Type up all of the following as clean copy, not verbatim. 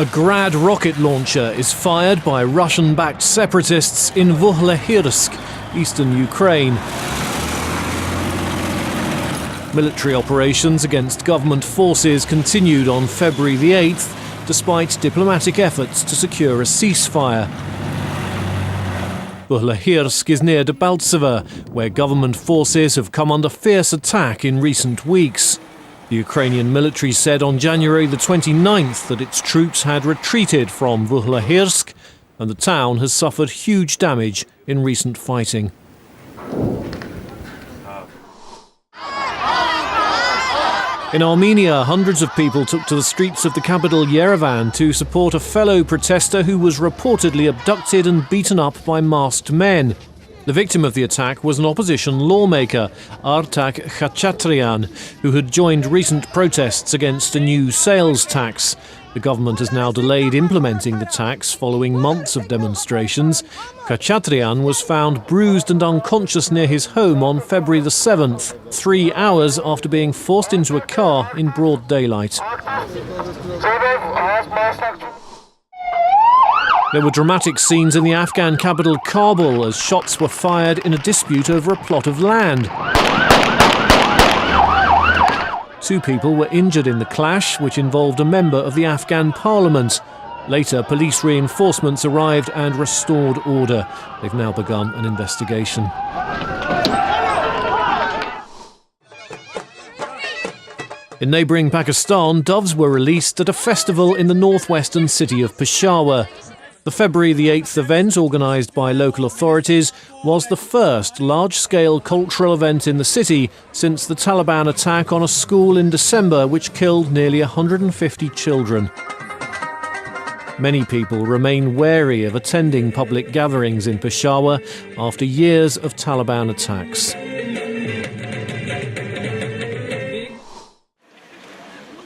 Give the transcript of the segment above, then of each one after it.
A Grad rocket launcher is fired by Russian-backed separatists in Vuhledhirsk, eastern Ukraine. Military operations against government forces continued on February the 8th, despite diplomatic efforts to secure a ceasefire. Vuhledhirsk is near Debaltseve, where government forces have come under fierce attack in recent weeks. The Ukrainian military said on January the 29th that its troops had retreated from Vuhledhirsk, and the town has suffered huge damage in recent fighting. In Armenia, hundreds of people took to the streets of the capital Yerevan to support a fellow protester who was reportedly abducted and beaten up by masked men. The victim of the attack was an opposition lawmaker, Artak Khachatryan, who had joined recent protests against a new sales tax. The government has now delayed implementing the tax following months of demonstrations. Khachatryan was found bruised and unconscious near his home on February the 7th, 3 hours after being forced into a car in broad daylight. There were dramatic scenes in the Afghan capital Kabul as shots were fired in a dispute over a plot of land. 2 people were injured in the clash, which involved a member of the Afghan parliament. Later, police reinforcements arrived and restored order. They've now begun an investigation. In neighbouring Pakistan, doves were released at a festival in the northwestern city of Peshawar. The February the 8th event, organised by local authorities, was the first large-scale cultural event in the city since the Taliban attack on a school in December, which killed nearly 150 children. Many people remain wary of attending public gatherings in Peshawar after years of Taliban attacks.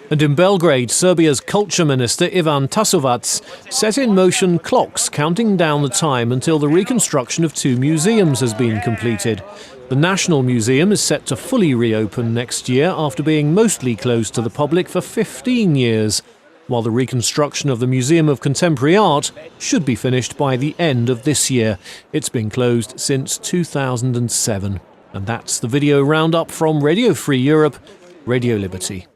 And in Belgrade, Serbia's culture minister Ivan Tasovac set in motion clocks counting down the time until the reconstruction of 2 museums has been completed. The National Museum is set to fully reopen next year after being mostly closed to the public for 15 years, while the reconstruction of the Museum of Contemporary Art should be finished by the end of this year. It's been closed since 2007. And that's the video roundup from Radio Free Europe, Radio Liberty.